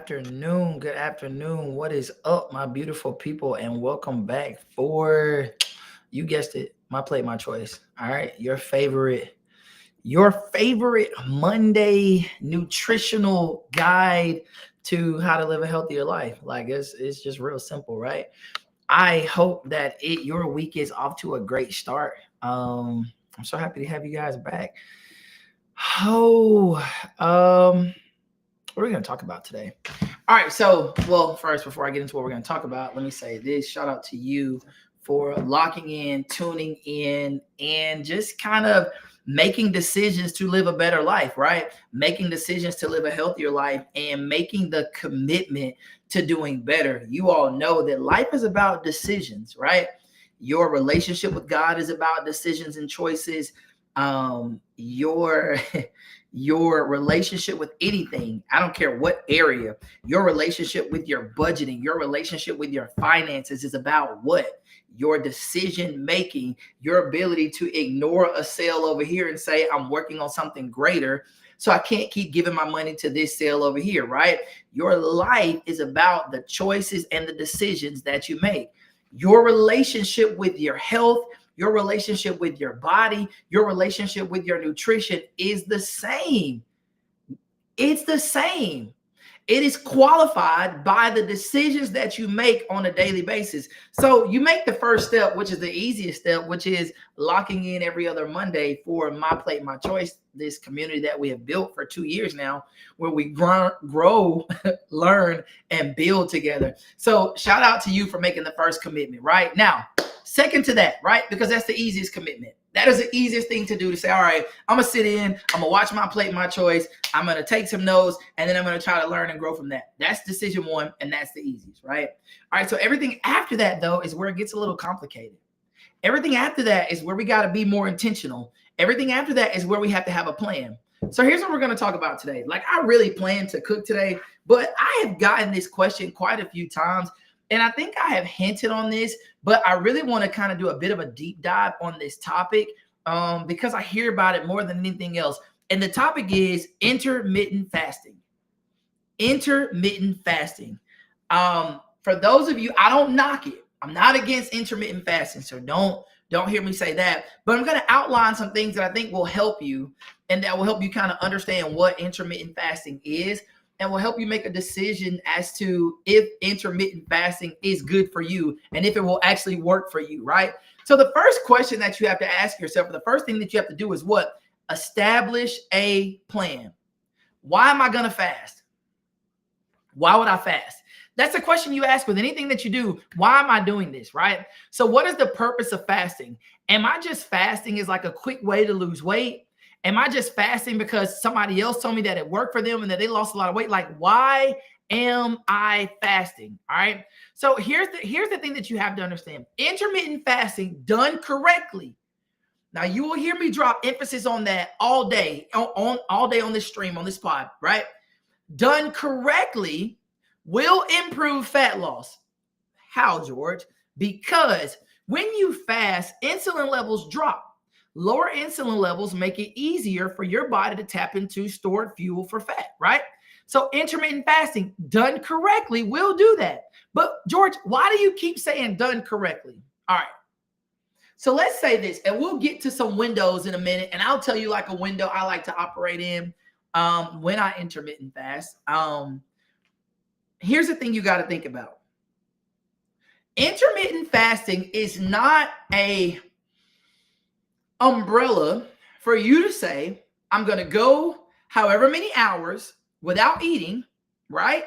afternoon. Good afternoon. What is up, my beautiful people? And welcome back for, you guessed it, My Plate, My Choice. All right. Your favorite Monday nutritional guide to how to live a healthier life. Like it's just real simple, right? I hope that your week is off to a great start. I'm so happy to have you guys back. Oh, what are we going to talk about today? All right. So, well, first, before I get into what we're going to talk about, let me say this. Shout out to you for locking in, tuning in, and just kind of making decisions to live a better life, right? Making decisions to live a healthier life and making the commitment to doing better. You all know that life is about decisions, right? Your relationship with God is about decisions and choices. Your your relationship with anything, I don't care what area, your relationship with your budgeting, your relationship with your finances is about what? Your decision making, your ability to ignore a sale over here and say, I'm working on something greater, so I can't keep giving my money to this sale over here, right? Your life is about the choices and the decisions that you make. Your relationship with your health, your relationship with your body, your relationship with your nutrition is the same. It's the same. It is qualified by the decisions that you make on a daily basis. So you make the first step, which is the easiest step, which is locking in every other Monday for My Plate, My Choice, this community that we have built for 2 years now, where we grow, learn, and build together. So shout out to you for making the first commitment, right? Now, second to that, right? Because that's the easiest commitment. That is the easiest thing to do, to say, all right, I'm going to sit in, I'm going to watch My Plate, My Choice, I'm going to take some notes, and then I'm going to try to learn and grow from that. That's decision one, and that's the easiest, right? All right, so everything after that, though, is where it gets a little complicated. Everything after that is where we got to be more intentional. Everything after that is where we have to have a plan. So here's what we're going to talk about today. Like, I really plan to cook today, but I have gotten this question quite a few times, and I think I have hinted on this, but I really want to kind of do a bit of a deep dive on this topic because I hear about it more than anything else. And the topic is intermittent fasting. Intermittent fasting. For those of you, I don't knock it. I'm not against intermittent fasting, so don't hear me say that. But I'm going to outline some things that I think will help you, and that will help you kind of understand what intermittent fasting is, and will help you make a decision as to if intermittent fasting is good for you and if it will actually work for you, right? So the first question that you have to ask yourself, or the first thing that you have to do is what? Establish a plan. Why am I going to fast? Why would I fast? That's a question you ask with anything that you do. Why am I doing this, right? So what is the purpose of fasting? Am I just fasting as like a quick way to lose weight? Am I just fasting because somebody else told me that it worked for them and that they lost a lot of weight? Like, why am I fasting? All right. So here's the thing that you have to understand. Intermittent fasting done correctly. Now you will hear me drop emphasis on that all day, all day on this stream, on this pod, right? Done correctly will improve fat loss. How, George? Because when you fast, insulin levels drop. Lower insulin levels make it easier for your body to tap into stored fuel for fat, right? So intermittent fasting done correctly will do that. But George, why do you keep saying done correctly? All right. So let's say this, and we'll get to some windows in a minute, and I'll tell you like a window I like to operate in when I intermittent fast. Here's the thing you got to think about. Intermittent fasting is not a umbrella for you to say, I'm going to go however many hours without eating, right?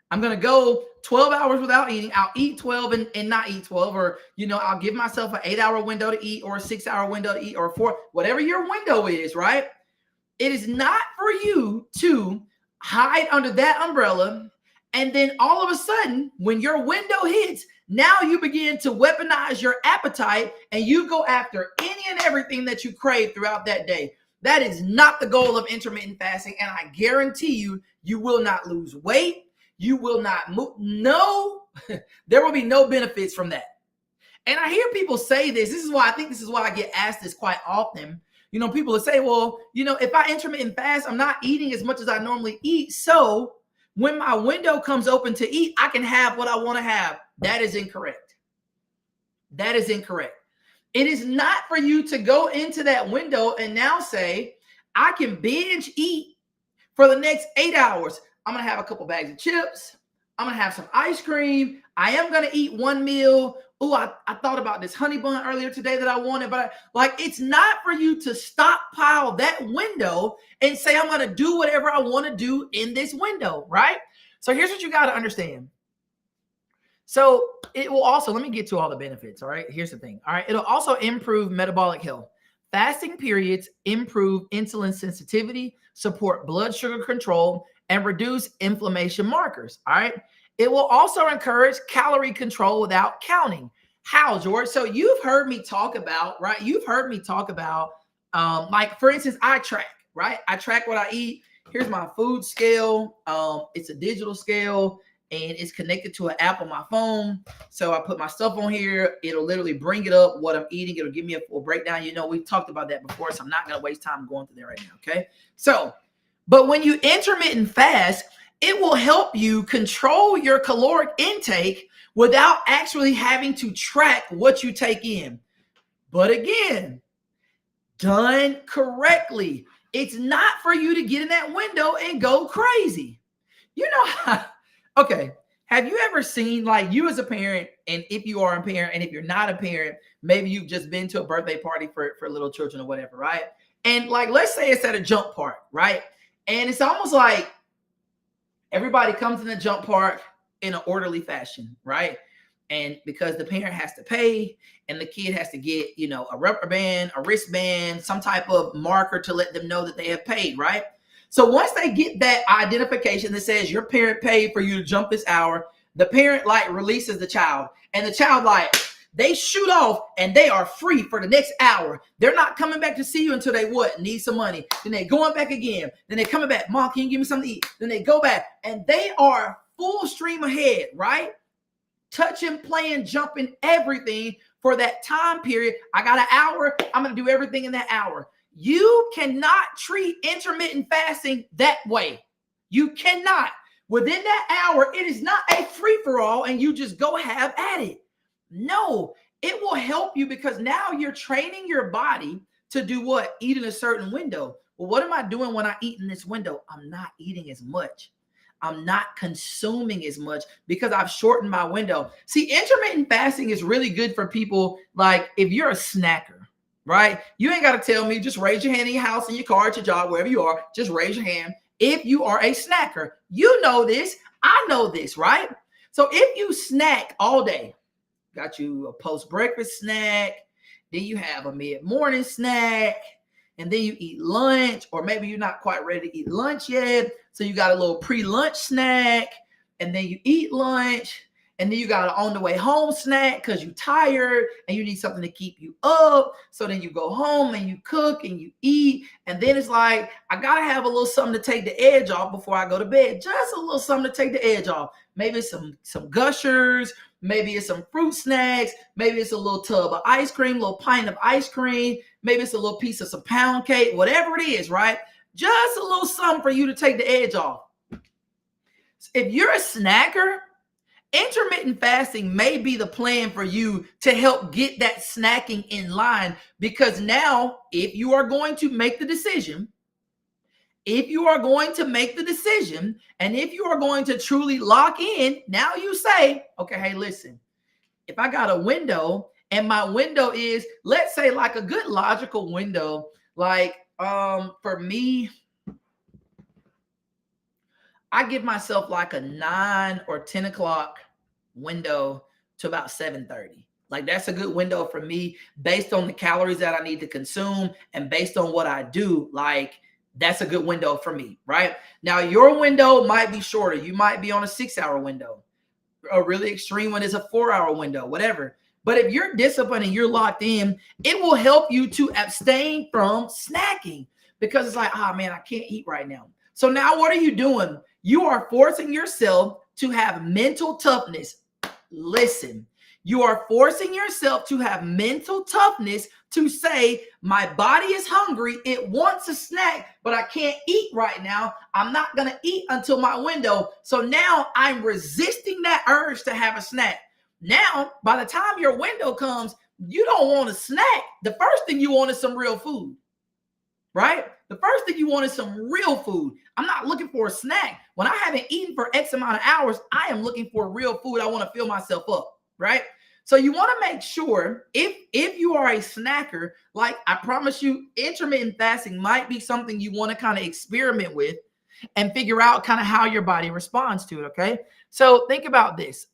I'm going to go 12 hours without eating. I'll eat 12 and not eat 12, or, I'll give myself an 8-hour window to eat, or a 6-hour window to eat, or 4, whatever your window is, right? It is not for you to hide under that umbrella. And then all of a sudden, when your window hits, now you begin to weaponize your appetite and you go after any and everything that you crave throughout that day. That is not the goal of intermittent fasting. And I guarantee you, you will not lose weight. You will not move. No, there will be no benefits from that. And I hear people say this. This is why I get asked this quite often. People will say, well, if I intermittent fast, I'm not eating as much as I normally eat. So When my window comes open to eat, I can have what I want to have. That is incorrect. That is incorrect. It is not for you to go into that window and now say, I can binge eat for the next 8 hours. I'm going to have a couple bags of chips. I'm going to have some ice cream. I am going to eat one meal. Oh, I thought about this honey bun earlier today that I wanted, but it's not for you to stockpile that window and say, I'm going to do whatever I want to do in this window, right? So here's what you got to understand. So it will also, let me get to all the benefits, all right? Here's the thing, all right? It'll also improve metabolic health. Fasting periods improve insulin sensitivity, support blood sugar control, and reduce inflammation markers, all right? It will also encourage calorie control without counting. How, George? So you've heard me talk about, right? You've heard me talk about, like, for instance, I track, right? I track what I eat. Here's my food scale. It's a digital scale, and it's connected to an app on my phone. So I put my stuff on here. It'll literally bring it up, what I'm eating. It'll give me a full breakdown. You know, we've talked about that before, so I'm not going to waste time going through that right now, okay? So, but when you intermittent fast, it will help you control your caloric intake without actually having to track what you take in. But again, done correctly, it's not for you to get in that window and go crazy. You know how, okay, have you ever seen, like, you as a parent, and if you are a parent, and if you're not a parent, maybe you've just been to a birthday party for little children or whatever, right? And like, let's say it's at a jump park, right? And it's almost like everybody comes in the jump park in an orderly fashion, right? And because the parent has to pay and the kid has to get, you know, a rubber band, a wristband, some type of marker to let them know that they have paid, right? So once they get that identification that says your parent paid for you to jump this hour, the parent like releases the child, and the child like, they shoot off and they are free for the next hour. They're not coming back to see you until they what? Need some money. Then they going back again. Then they coming back. Mom, can you give me something to eat? Then they go back and they are full stream ahead, right? Touching, playing, jumping, everything for that time period. I got an hour. I'm going to do everything in that hour. You cannot treat intermittent fasting that way. You cannot. Within that hour, it is not a free-for-all and you just go have at it. No, it will help you because now you're training your body to do what? Eat in a certain window. Well, what am I doing when I eat in this window? I'm not eating as much. I'm not consuming as much because I've shortened my window. See, intermittent fasting is really good for people like if you're a snacker, right? You ain't got to tell me, just raise your hand in your house, in your car, at your job, wherever you are, just raise your hand. If you are a snacker, you know this, I know this, right? So if you snack all day, got you a post-breakfast snack, then you have a mid-morning snack, and then you eat lunch, or maybe you're not quite ready to eat lunch yet, so you got a little pre-lunch snack, and then you eat lunch, and then you got an on-the-way-home snack because you're tired and you need something to keep you up. So then you go home and you cook and you eat, and then it's like, I got to have a little something to take the edge off before I go to bed. Just a little something to take the edge off. Maybe some Gushers, maybe it's some fruit snacks, maybe it's a little tub of ice cream, a little pint of ice cream, maybe it's a little piece of some pound cake, whatever it is, right? Just a little something for you to take the edge off. If you're a snacker, intermittent fasting may be the plan for you to help get that snacking in line, because now if you are going to make the decision, and if you are going to truly lock in, now you say, okay, hey, listen, if I got a window and my window is, let's say, like a good logical window, like for me, I give myself like a 9 or 10 o'clock window to about 7:30. Like that's a good window for me based on the calories that I need to consume and based on what I do. Like that's a good window for me, right? Now your window might be shorter. You might be on a 6-hour window. A really extreme one is a 4-hour window, whatever. But if you're disciplined and you're locked in, it will help you to abstain from snacking because it's like, oh man, I can't eat right now. So now what are you doing? You are forcing yourself to have mental toughness. Listen, You are forcing yourself to have mental toughness to say, my body is hungry. It wants a snack, but I can't eat right now. I'm not going to eat until my window. So now I'm resisting that urge to have a snack. Now, by the time your window comes, you don't want a snack. The first thing you want is some real food, right? The first thing you want is some real food. I'm not looking for a snack. When I haven't eaten for X amount of hours, I am looking for real food. I want to fill myself up, right? So you want to make sure if you are a snacker, like I promise you, intermittent fasting might be something you want to kind of experiment with and figure out kind of how your body responds to it, okay? So think about this.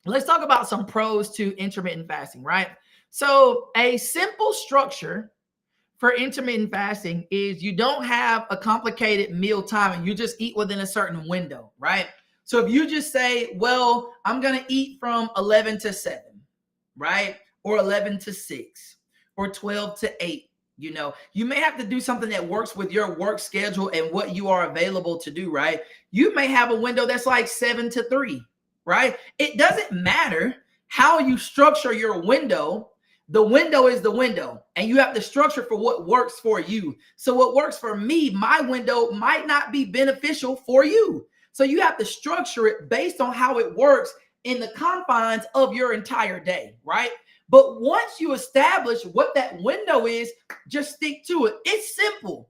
Let's talk about some pros to intermittent fasting, right? So a simple structure for intermittent fasting is you don't have a complicated meal timing. You just eat within a certain window, right? So if you just say, well, I'm going to eat from 11 to 7, right? Or 11 to 6 or 12 to 8, you may have to do something that works with your work schedule and what you are available to do, right? You may have a window that's like 7 to 3, right? It doesn't matter how you structure your window. The window is the window, and you have to structure for what works for you. So what works for me, my window might not be beneficial for you. So you have to structure it based on how it works in the confines of your entire day, right? But once you establish what that window is, just stick to it. It's simple.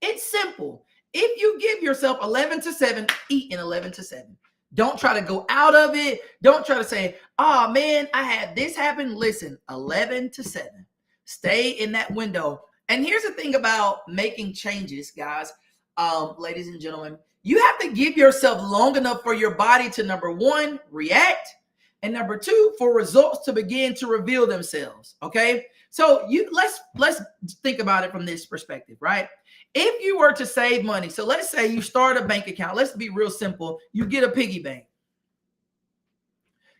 It's simple. If you give yourself 11 to 7, eat in 11 to 7. Don't try to go out of it. Don't try to say, oh man, I had this happen. Listen, 11 to 7. Stay in that window. And here's the thing about making changes, guys, ladies and gentlemen. You have to give yourself long enough for your body to, number one, react, and number two, for results to begin to reveal themselves. Okay. So let's think about it from this perspective, right? If you were to save money, so let's say you start a bank account. Let's be real simple. You get a piggy bank.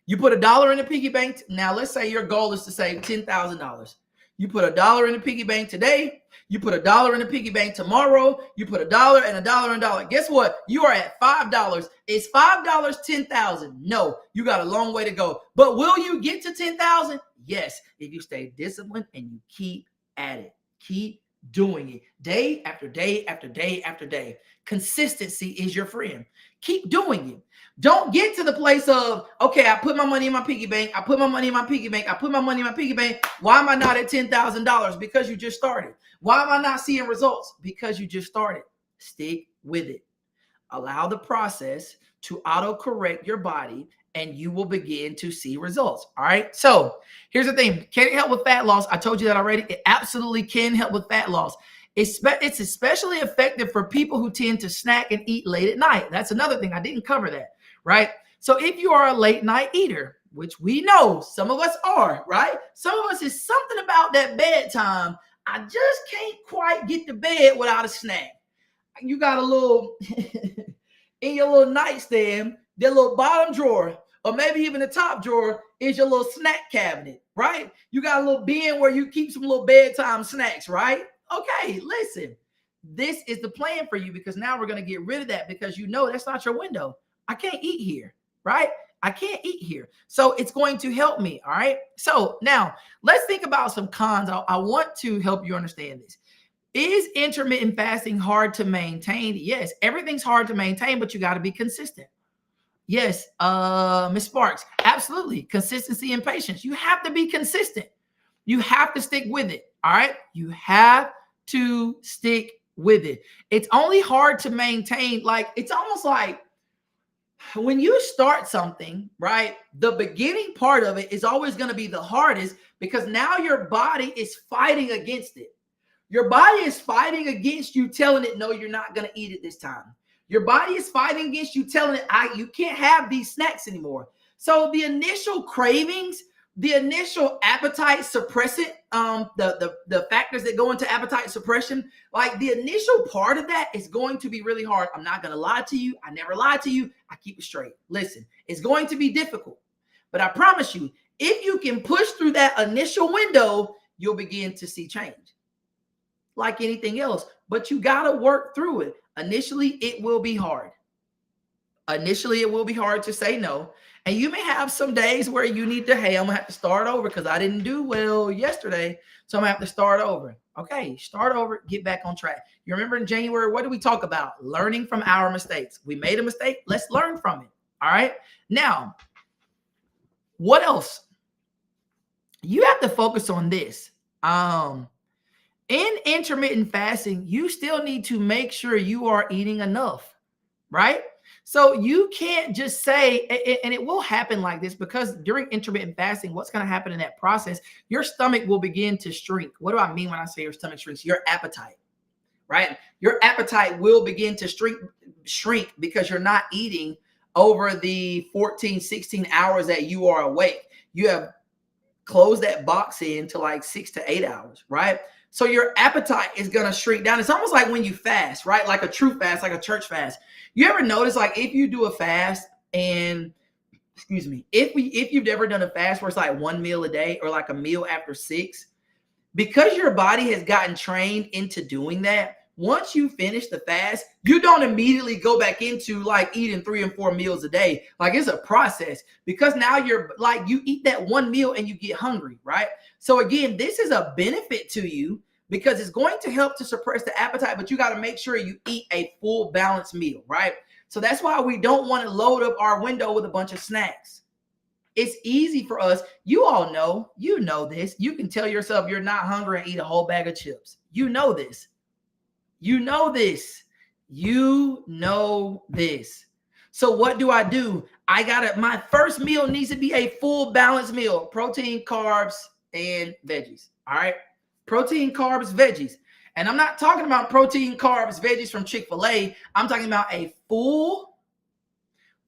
You put $1 in the piggy bank. Now, let's say your goal is to save $10,000. You put $1 in the piggy bank today. You put $1 in the piggy bank tomorrow. You put $1 and $1 and $1. Guess what? You are at $5. Is $5 $10,000? No, you got a long way to go. But will you get to $10,000? Yes, if you stay disciplined and you keep at it. Keep doing it day after day after day after day. Consistency is your friend. Keep doing it. Don't get to the place of, okay, I put my money in my piggy bank. I put my money in my piggy bank. I put my money in my piggy bank. Why am I not at $10,000? Because you just started. Why am I not seeing results? Because you just started. Stick with it. Allow the process to auto-correct your body and you will begin to see results. All right. So here's the thing. Can it help with fat loss? I told you that already. It absolutely can help with fat loss. It's especially effective for people who tend to snack and eat late at night. That's another thing. I didn't cover that, right? So if you are a late night eater, which we know some of us are, right? Some of us is something about that bedtime. I just can't quite get to bed without a snack. You got a little in your little nightstand, the little bottom drawer, or maybe even the top drawer is your little snack cabinet, right? You got a little bin where you keep some little bedtime snacks, right? Okay, listen, this is the plan for you because now we're going to get rid of that because you know that's not your window. I can't eat here, right? I can't eat here. So it's going to help me, all right? So now let's think about some cons. I want to help you understand this. Is intermittent fasting hard to maintain? Yes, everything's hard to maintain, but you got to be consistent. Yes, Ms. Sparks, absolutely. Consistency and patience. You have to be consistent. You have to stick with it. All right. You have to stick with it. It's only hard to maintain. Like, it's almost like when you start something, right? The beginning part of it is always going to be the hardest because now your body is fighting against it. Your body is fighting against you, telling it, no, you're not going to eat it this time. Your body is fighting against you, telling it, you can't have these snacks anymore. So the initial cravings, the initial appetite suppressant, the factors that go into appetite suppression, like the initial part of that is going to be really hard. I'm not going to lie to you. I never lied to you. I keep it straight. Listen, it's going to be difficult, but I promise you, if you can push through that initial window, you'll begin to see change. Like anything else, but you got to work through it. Initially, it will be hard. Initially, it will be hard to say no. And you may have some days where you need to, hey, I'm gonna have to start over because I didn't do well yesterday. So I'm gonna have to start over. Okay, start over, get back on track. You remember in January, what did we talk about? Learning from our mistakes. We made a mistake, let's learn from it. All right. Now, what else? You have to focus on this. In intermittent fasting, you still need to make sure you are eating enough, right? So you can't just say, and it will happen like this because during intermittent fasting, what's going to happen in that process? Your stomach will begin to shrink. What do I mean when I say your stomach shrinks? Your appetite, right? Your appetite will begin to shrink because you're not eating over the 14, 16 hours that you are awake. You have closed that box in to like 6 to 8 hours, right? So your appetite is going to shrink down. It's almost like when you fast, right? Like a true fast, like a church fast. You ever notice, like if you do a fast and, excuse me, if you've ever done a fast where it's like one meal a day or like a meal after 6, because your body has gotten trained into doing that, once you finish the fast, you don't immediately go back into like eating 3 and 4 meals a day. Like it's a process because now you're like, you eat that one meal and you get hungry, right? So again, this is a benefit to you because it's going to help to suppress the appetite, but you got to make sure you eat a full balanced meal, right? So that's why we don't want to load up our window with a bunch of snacks. It's easy for us. You all know, you know this. You can tell yourself you're not hungry and eat a whole bag of chips. You know this. You know this. You know this. So what do? My first meal needs to be a full balanced meal. Protein, carbs, and veggies. All right. Protein, carbs, veggies. And I'm not talking about protein, carbs, veggies from Chick-fil-A. I'm talking about a full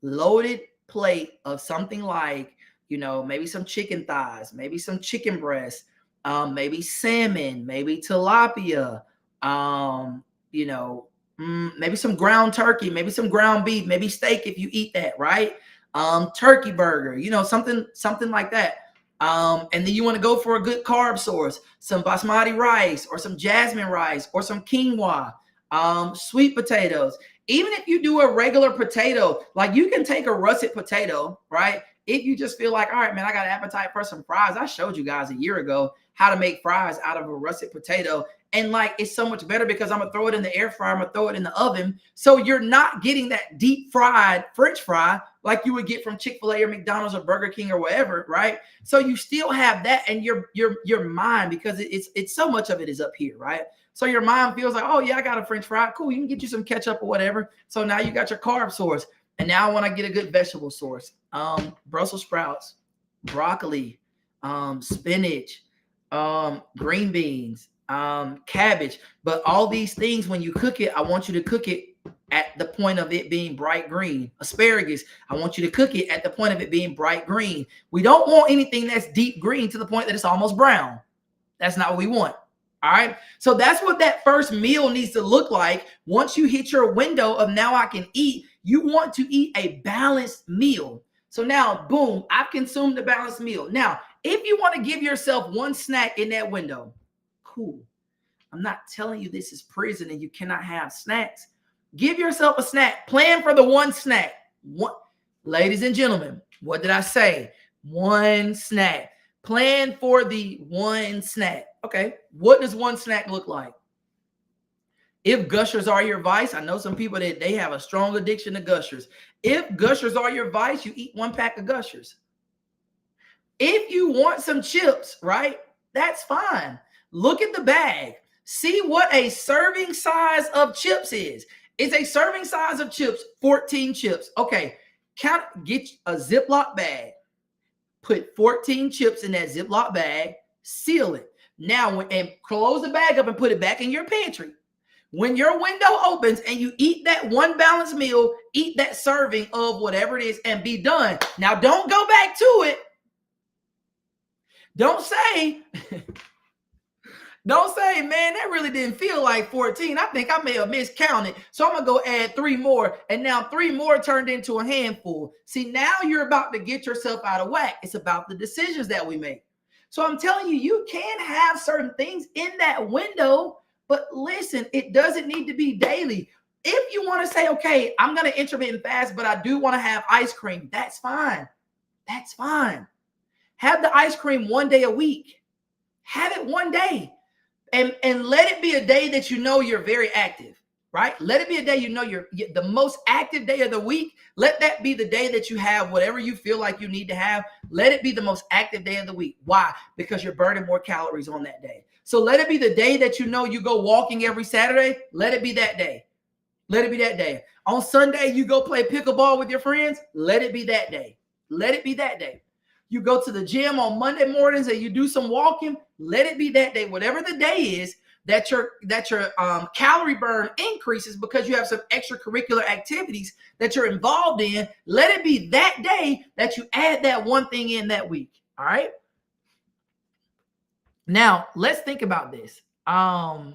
loaded plate of something like, maybe some chicken thighs, maybe some chicken breasts, maybe salmon, maybe tilapia, maybe some ground turkey, maybe some ground beef, maybe steak if you eat that, right? Turkey burger, something like that. And then you want to go for a good carb source, some basmati rice or some jasmine rice or some quinoa, sweet potatoes. Even if you do a regular potato, like you can take a russet potato, right? If you just feel like, all right, man, I got an appetite for some fries. I showed you guys a year ago how to make fries out of a russet potato. And like, it's so much better because I'm going to throw it in the air fryer. I'm going to throw it in the oven. So you're not getting that deep fried French fry like you would get from Chick-fil-A or McDonald's or Burger King or whatever, right? So you still have that, and your mind, because it's so much of it is up here, right? So your mind feels like, oh yeah, I got a French fry. Cool. You can get you some ketchup or whatever. So now you got your carb source. And now I want to get a good vegetable source. Brussels sprouts, broccoli, spinach, green beans, cabbage. But all these things, when you cook it, I want you to cook it at the point of it being bright green. Asparagus, I want you to cook it at the point of it being bright green. We don't want anything that's deep green to the point that it's almost brown. That's not what we want. All right. So that's what that first meal needs to look like. Once you hit your window of now I can eat, you want to eat a balanced meal. So now, boom, I've consumed a balanced meal. Now, if you want to give yourself one snack in that window, cool. I'm not telling you this is prison and you cannot have snacks. Give yourself a snack. Plan for the one snack. Ladies and gentlemen, what did I say? One snack. Plan for the one snack. Okay, what does one snack look like? If Gushers are your vice, I know some people that they have a strong addiction to Gushers. If Gushers are your vice, you eat 1 pack of Gushers. If you want some chips, right, that's fine. Look at the bag. See what a serving size of chips is. It's a serving size of chips, 14 chips. Okay, get a Ziploc bag. Put 14 chips in that Ziploc bag, seal it. Now, and close the bag up and put it back in your pantry. When your window opens and you eat that one balanced meal, eat that serving of whatever it is and be done. Now, don't go back to it. Don't say, man, that really didn't feel like 14. I think I may have miscounted. So I'm going to go add 3 more. And now 3 more turned into a handful. See, now you're about to get yourself out of whack. It's about the decisions that we make. So I'm telling you, you can have certain things in that window, but listen, it doesn't need to be daily. If you want to say, okay, I'm going to intermittent fast, but I do want to have ice cream, that's fine. That's fine. Have the ice cream one day a week. Have it one day. And let it be a day that you know you're very active, right? Let it be a day you know you're the most active day of the week. Let that be the day that you have whatever you feel like you need to have. Let it be the most active day of the week. Why? Because you're burning more calories on that day. So let it be the day that you know you go walking every Saturday. Let it be that day. Let it be that day. On Sunday, you go play pickleball with your friends. Let it be that day. Let it be that day. You go to the gym on Monday mornings and you do some walking. Let it be that day. Whatever the day is that your calorie burn increases because you have some extracurricular activities that you're involved in. Let it be that day that you add that one thing in that week. All right. Now let's think about this. I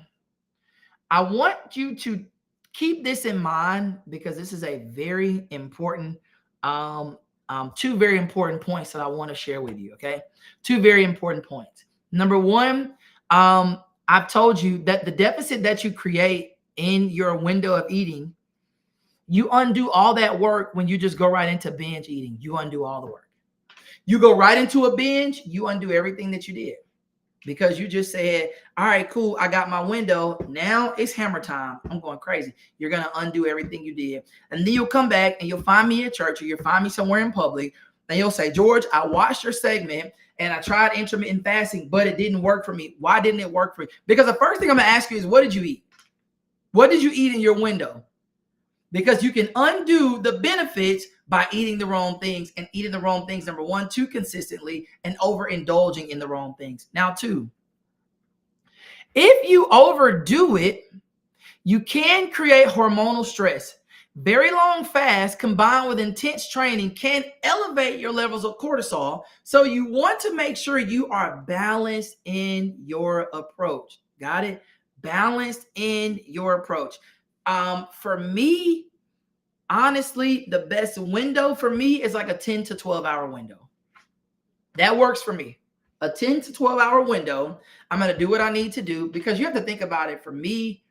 want you to keep this in mind because this is a very important, two very important points that I want to share with you. Okay. Two very important points. Number one, I've told you that the deficit that you create in your window of eating, you undo all that work when you just go right into binge eating. You undo all the work. You go right into a binge, you undo everything that you did. Because you just said, all right, cool, I got my window. Now it's hammer time. I'm going crazy. You're going to undo everything you did. And then you'll come back and you'll find me at church or you'll find me somewhere in public. And you'll say, George, I watched your segment and I tried intermittent fasting, but it didn't work for me. Why didn't it work for you? Because the first thing I'm going to ask you is, what did you eat? What did you eat in your window? Because you can undo the benefits by eating the wrong things and eating the wrong things, number one, too consistently and overindulging in the wrong things. Now, two, if you overdo it, you can create hormonal stress. Very long fast combined with intense training can elevate your levels of cortisol. So you want to make sure you are balanced in your approach. Got it? Balanced in your approach. For me, honestly, the best window for me is like a 10 to 12 hour window. That works for me. A 10 to 12 hour window. I'm going to do what I need to do because you have to think about it. For me,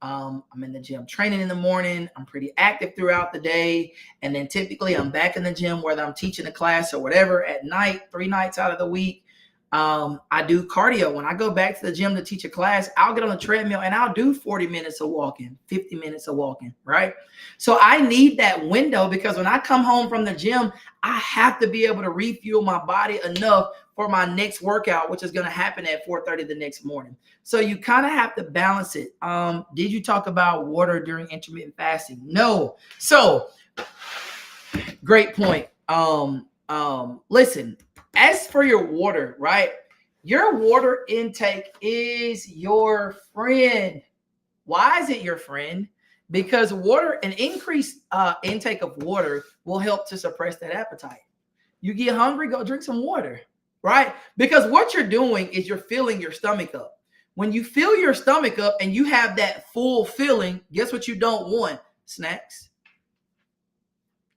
I'm in the gym training in the morning. I'm pretty active throughout the day. And then typically I'm back in the gym, whether I'm teaching a class or whatever, at night, 3 nights out of the week. I do cardio. When I go back to the gym to teach a class, I'll get on the treadmill and I'll do 40 minutes of walking, 50 minutes of walking, right? So I need that window because when I come home from the gym, I have to be able to refuel my body enough for my next workout, which is going to happen at 4:30 the next morning. So you kind of have to balance it. Did you talk about water during intermittent fasting? No. So great point. Listen, as for your water, right? Your water intake is your friend. Why is it your friend? Because water, an increased intake of water will help to suppress that appetite. You get hungry, go drink some water, right? Because what you're doing is you're filling your stomach up. When you fill your stomach up and you have that full filling, guess what you don't want? Snacks.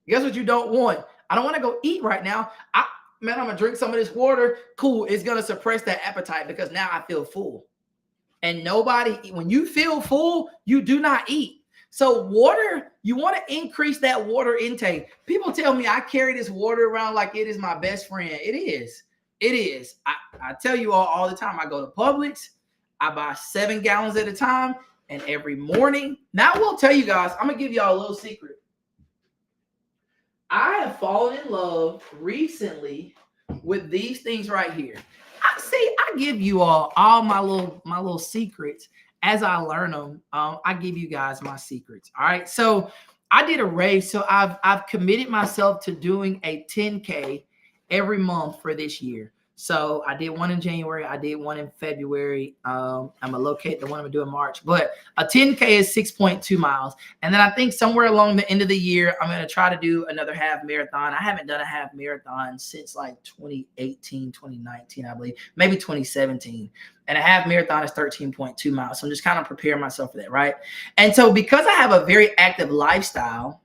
Guess what you don't want? I don't want to go eat right now. I'm going to drink some of this water. Cool. It's going to suppress that appetite because now I feel full. And when you feel full, you do not eat. So water, you want to increase that water intake. People tell me I carry this water around like it is my best friend. It is. It is. I tell you all the time, I go to Publix. I buy 7 gallons at a time. And every morning, now I will tell you guys, I'm going to give y'all a little secret. I have fallen in love recently with these things right here. I give you all my little secrets as I learn them. I give you guys my secrets. All right. So I did a race. So I've committed myself to doing a 10K every month for this year. So I did one in January. I did one in February. I'm going to locate the one I'm going to do in March. But a 10K is 6.2 miles. And then I think somewhere along the end of the year, I'm going to try to do another half marathon. I haven't done a half marathon since like 2018, 2019, I believe. Maybe 2017. And a half marathon is 13.2 miles. So I'm just kind of preparing myself for that, right? And so because I have a very active lifestyle,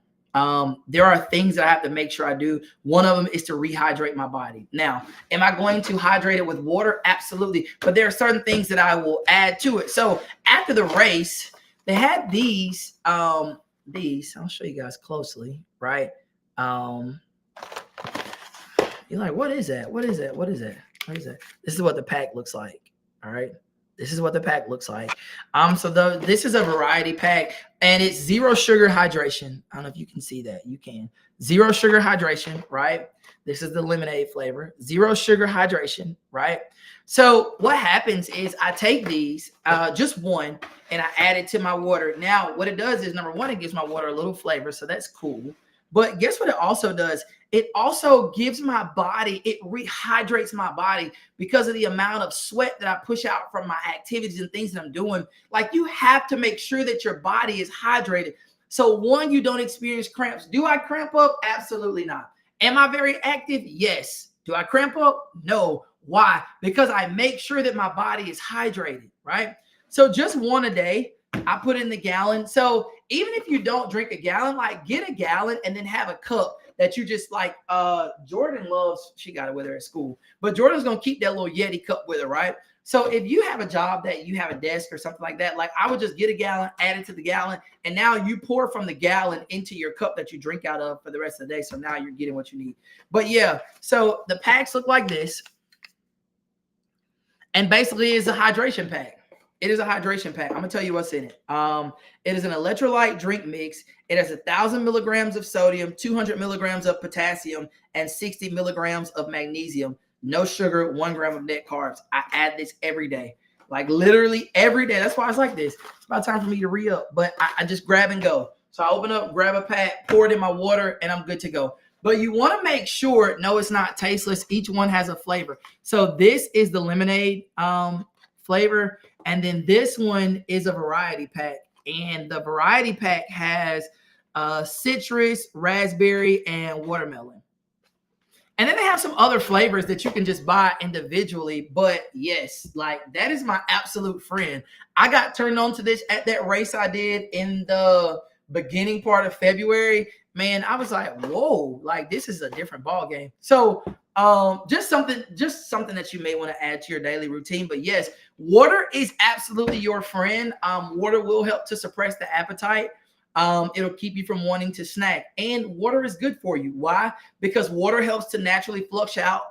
there are things that I have to make sure I do. One of them is to rehydrate my body. Now, am I going to hydrate it with water? Absolutely. But there are certain things that I will add to it. So after the race, they had these these, I'll show you guys closely, right? You're like, what is that? What is that? What is that? What is that? This is what the pack looks like. All right. This is what the pack looks like. This is a variety pack, and it's zero sugar hydration. I don't know if you can see that. You can. Zero sugar hydration, right? This is the lemonade flavor. Zero sugar hydration, right? So what happens is I take these, just one, and I add it to my water. Now, what it does is, number one, it gives my water a little flavor, so that's cool. But guess what it also does? It also gives my body, it rehydrates my body because of the amount of sweat that I push out from my activities and things that I'm doing. Like, you have to make sure that your body is hydrated. So one, you don't experience cramps. Do I cramp up? Absolutely not. Am I very active? Yes. Do I cramp up? No. Why? Because I make sure that my body is hydrated, right? So just one a day. I put in the gallon. So even if you don't drink a gallon, like, get a gallon and then have a cup that you just like. Jordan loves, she got it with her at school, but Jordan's gonna keep that little Yeti cup with her, right? So if you have a job that you have a desk or something like that, like, I would just get a gallon, add it to the gallon, and now you pour from the gallon into your cup that you drink out of for the rest of the day. So now you're getting what you need. But yeah, so the packs look like this, and basically it's a hydration pack. It is a hydration pack. I'm gonna tell you what's in it. It is an electrolyte drink mix. It has 1,000 milligrams of sodium, 200 milligrams of potassium, and 60 milligrams of magnesium. No sugar, 1 gram of net carbs. I add this every day, like literally every day. That's why it's like this. It's about time for me to re-up, but I just grab and go. So I open up, grab a pack, pour it in my water, and I'm good to go. But you want to make sure, no, it's not tasteless. Each one has a flavor. So this is the lemonade flavor. And then this one is a variety pack. And the variety pack has citrus, raspberry, and watermelon. And then they have some other flavors that you can just buy individually. But yes, like, that is my absolute friend. I got turned on to this at that race I did in the beginning part of February. Man, I was like, whoa, like, this is a different ball game. So just something that you may want to add to your daily routine. But yes, water is absolutely your friend. Water will help to suppress the appetite. It'll keep you from wanting to snack, and water is good for you. Why? Because water helps to naturally flush out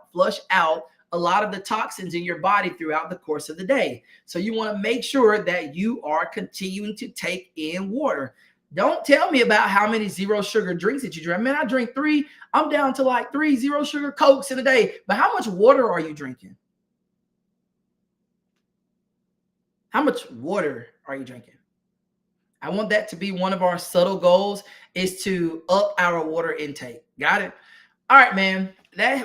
a lot of the toxins in your body throughout the course of the day. So you want to make sure that you are continuing to take in water. Don't tell me about how many zero sugar drinks that you drink. Man, I drink 3. I'm down to like 3 zero sugar Cokes in a day. But how much water are you drinking? How much water are you drinking? I want that to be one of our subtle goals, is to up our water intake. Got it? All right, man.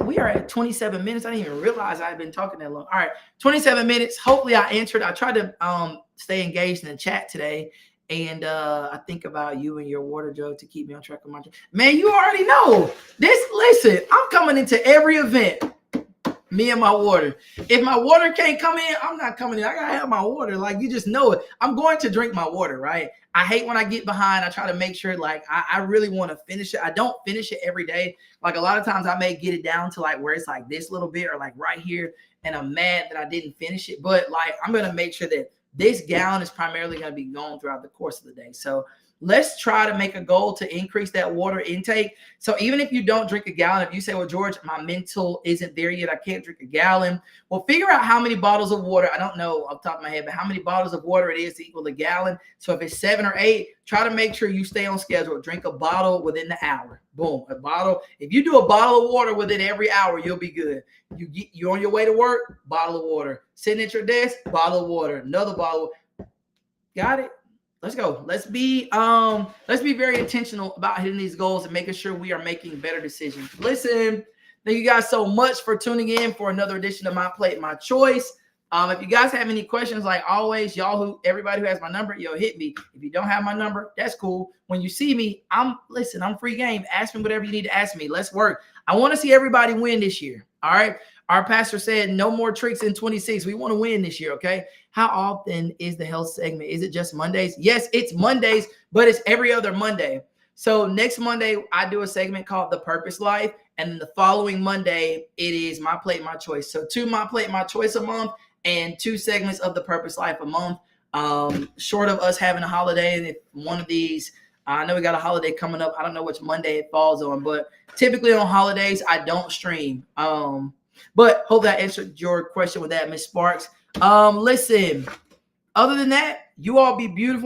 We are at 27 minutes. I didn't even realize I had been talking that long. All right, 27 minutes. Hopefully I answered. I tried to stay engaged in the chat today. And I think about you and your water jug to keep me on track of my drink. Man, you already know this. Listen, I'm coming into every event. Me and my water. If my water can't come in, I'm not coming in. I gotta have my water. Like, you just know it. I'm going to drink my water, right? I hate when I get behind. I try to make sure, like, I really want to finish it. I don't finish it every day. Like, a lot of times I may get it down to like where it's like this little bit or like right here, and I'm mad that I didn't finish it. But like, I'm gonna make sure that this gallon is primarily going to be gone throughout the course of the day. So let's try to make a goal to increase that water intake. So even if you don't drink a gallon, if you say, well, George, my mental isn't there yet, I can't drink a gallon. Well, figure out how many bottles of water. I don't know off the top of my head, but how many bottles of water it is to equal a gallon. So if it's 7 or 8, try to make sure you stay on schedule. Drink a bottle within the hour. Boom, a bottle. If you do a bottle of water within every hour, you'll be good. You're on your way to work, bottle of water. Sitting at your desk, bottle of water. Another bottle. Got it? Let's go. Let's be very intentional about hitting these goals and making sure we are making better decisions. Listen, thank you guys so much for tuning in for another edition of My Plate, My Choice. If you guys have any questions, like always, everybody who has my number, hit me. If you don't have my number, that's cool. When you see me, I'm free game. Ask me whatever you need to ask me. Let's work. I want to see everybody win this year. All right. Our pastor said no more tricks in 26. We want to win this year. Okay. How often is the health segment? Is it just Mondays? Yes, it's Mondays, but it's every other Monday. So next Monday, I do a segment called The Purpose Life. And then the following Monday, it is My Plate, My Choice. So 2 My Plate, My Choice a month and 2 segments of The Purpose Life a month. Short of us having a holiday, and if one of these I know we got a holiday coming up. I don't know which Monday it falls on, but typically on holidays I don't stream. But hope that answered your question with that, Miss Sparks. Listen, other than that, you all be beautiful.